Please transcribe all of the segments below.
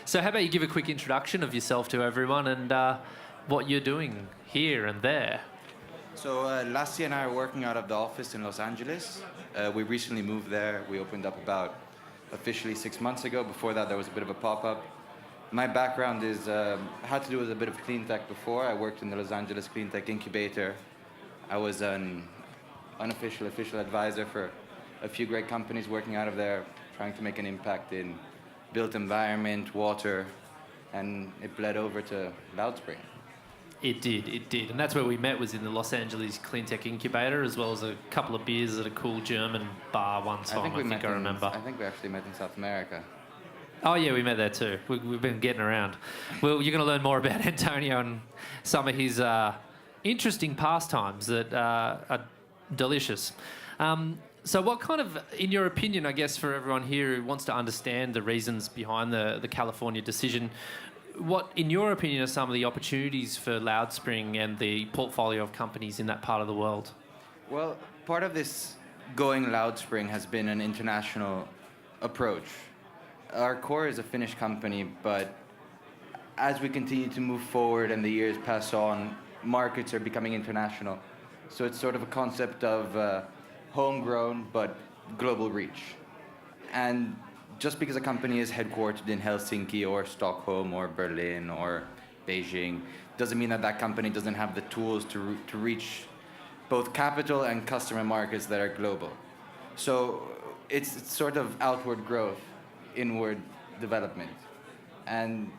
So how about you give a quick introduction of yourself to everyone and what you're doing here and there? So Lassie and I are working out of the office in Los Angeles. We recently moved there. We opened up about officially 6 months ago. Before that, there was a bit of a pop-up. My background is had to do with a bit of clean tech before. I worked in the Los Angeles Clean Tech Incubator. I was an unofficial official advisor for a few great companies working out of there, trying to make an impact in built environment, water, and it bled over to Loudspring. It did. And that's where we met, was in the Los Angeles Clean Tech Incubator, as well as a couple of beers at a cool German bar one time, I think I remember. I think we actually met in South America. Oh, yeah, we met there too. We've been getting around. Well, you're going to learn more about Antonio and some of his interesting pastimes that are delicious. So what kind of, in your opinion, I guess for everyone here who wants to understand the reasons behind the California decision, what, in your opinion, are some of the opportunities for Loudspring and the portfolio of companies in that part of the world? Well, part of this going Loudspring has been an international approach. Our core is a Finnish company, but as we continue to move forward and the years pass on, markets are becoming international. So it's sort of a concept of homegrown but global reach. And just because a company is headquartered in Helsinki or Stockholm or Berlin or Beijing doesn't mean that that company doesn't have the tools to reach both capital and customer markets that are global. So it's sort of outward growth, inward development. And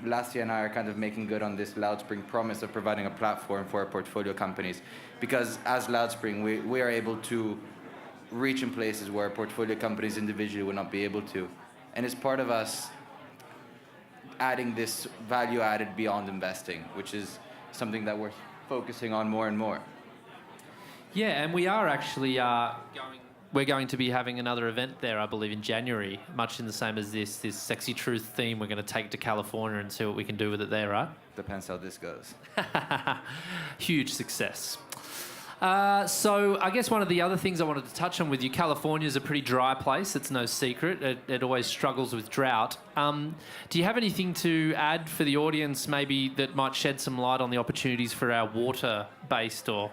Lassie and I are kind of making good on this Loudspring promise of providing a platform for our portfolio companies, because as Loudspring, we are able to reach in places where portfolio companies individually would not be able to. And it's part of us adding this value added beyond investing, which is something that we're focusing on more and more. Yeah, and we are actually we're going to be having another event there, I believe, in January, much in the same as this Sexy Truth theme. We're going to take to California and see what we can do with it there, right? Depends how this goes. Huge success. So I guess one of the other things I wanted to touch on with you, California is a pretty dry place. It's no secret. It always struggles with drought. Do you have anything to add for the audience maybe that might shed some light on the opportunities for our water-based or,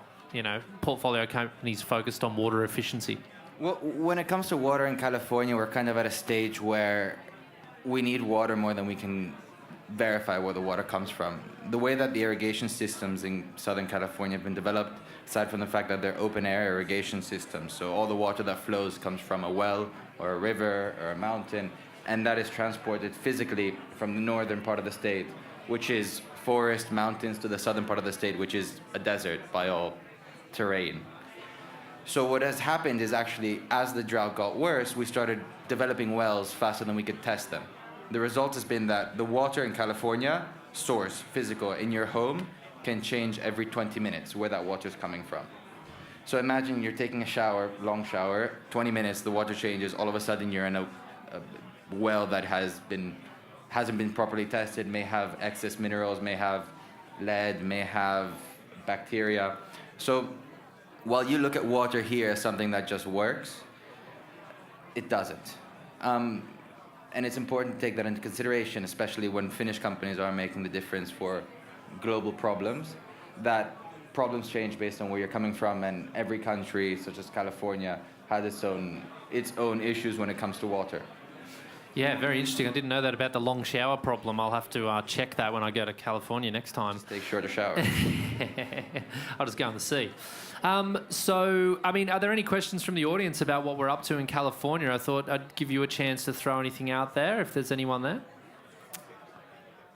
portfolio companies focused on water efficiency? Well, when it comes to water in California, we're kind of at a stage where we need water more than we can verify where the water comes from. The way that the irrigation systems in Southern California have been developed, aside from the fact that they're open-air irrigation systems, so all the water that flows comes from a well or a river or a mountain, and that is transported physically from the northern part of the state, which is forest, mountains, to the southern part of the state, which is a desert by all terrain. So what has happened is actually, as the drought got worse, we started developing wells faster than we could test them. The result has been that the water in California, source, physical, in your home, can change every 20 minutes where that water is coming from. So imagine you're taking a shower, long shower, 20 minutes, the water changes, all of a sudden you're in a well that hasn't been properly tested, may have excess minerals, may have lead, may have bacteria. So while you look at water here as something that just works, it doesn't. And it's important to take that into consideration, especially when Finnish companies are making the difference for global problems, that problems change based on where you're coming from, and every country, such as California, has its own issues when it comes to water. Yeah, very interesting. I didn't know that about the long shower problem. I'll have to check that when I go to California next time. Just take shorter showers. I'll just go in the sea. So, are there any questions from the audience about what we're up to in California? I thought I'd give you a chance to throw anything out there, if there's anyone there.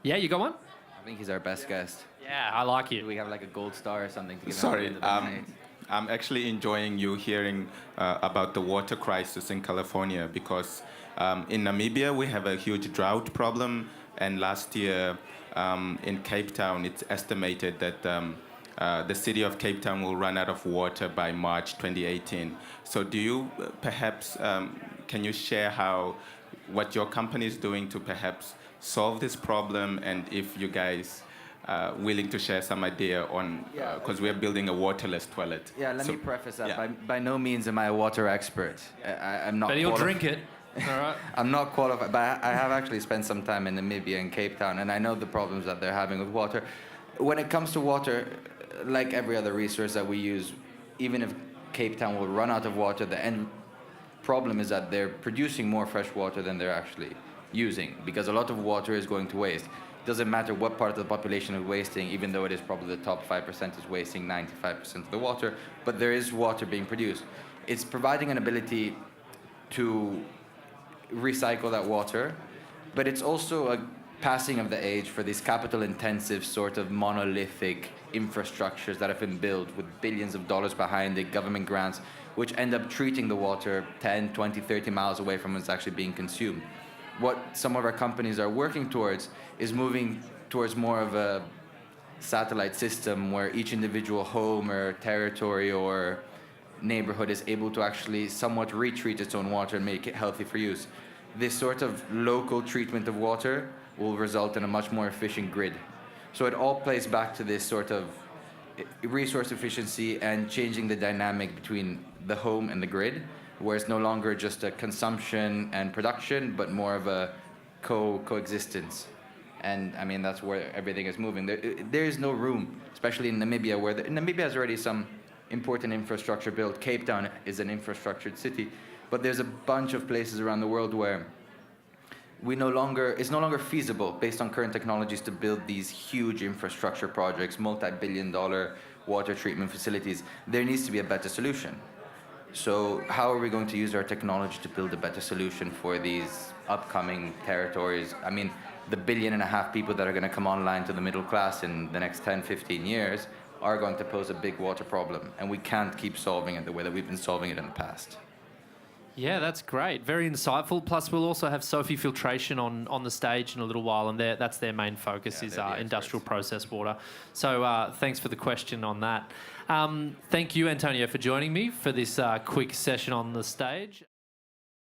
Yeah, you got one? I think he's our best guest. Yeah, I like you. Do we have like a gold star or something to give Sorry, I'm actually enjoying you hearing about the water crisis in California, because in Namibia we have a huge drought problem, and last year in Cape Town it's estimated that the city of Cape Town will run out of water by March 2018. So do you perhaps, can you share what your company is doing to perhaps solve this problem, and if you guys willing to share some idea on, because we're building a waterless toilet. Yeah, let me preface that. Yeah. By no means am I a water expert. I'm not. But he'll drink it. All right. I'm not qualified, but I have actually spent some time in Namibia and Cape Town, and I know the problems that they're having with water. When it comes to water, like every other resource that we use, even if Cape Town will run out of water, the end problem is that they're producing more fresh water than they're actually using, because a lot of water is going to waste. It doesn't matter what part of the population is wasting, even though it is probably the top 5% is wasting 95% of the water, but there is water being produced. It's providing an ability to recycle that water, but it's also a passing of the age for these capital-intensive sort of monolithic infrastructures that have been built with billions of dollars behind it, government grants, which end up treating the water 10, 20, 30 miles away from when it's actually being consumed. What some of our companies are working towards is moving towards more of a satellite system where each individual home or territory or neighborhood is able to actually somewhat retreat its own water and make it healthy for use. This sort of local treatment of water will result in a much more efficient grid. So it all plays back to this sort of resource efficiency and changing the dynamic between the home and the grid, where it's no longer just a consumption and production, but more of a coexistence. And I mean, that's where everything is moving. There is no room, especially in Namibia, where Namibia has already some important infrastructure built. Cape Town is an infrastructured city, but there's a bunch of places around the world where it's no longer feasible based on current technologies to build these huge infrastructure projects, multi-billion-dollar water treatment facilities. There needs to be a better solution. So how are we going to use our technology to build a better solution for these upcoming territories? I mean, the 1.5 billion people that are going to come online to the middle class in the next 10, 15 years are going to pose a big water problem, and we can't keep solving it the way that we've been solving it in the past. Yeah, that's great. Very insightful. Plus, we'll also have Sophie Filtration on the stage in a little while, and that's their main focus, is industrial process water. So thanks for the question on that. Thank you, Antonio, for joining me for this quick session on the stage.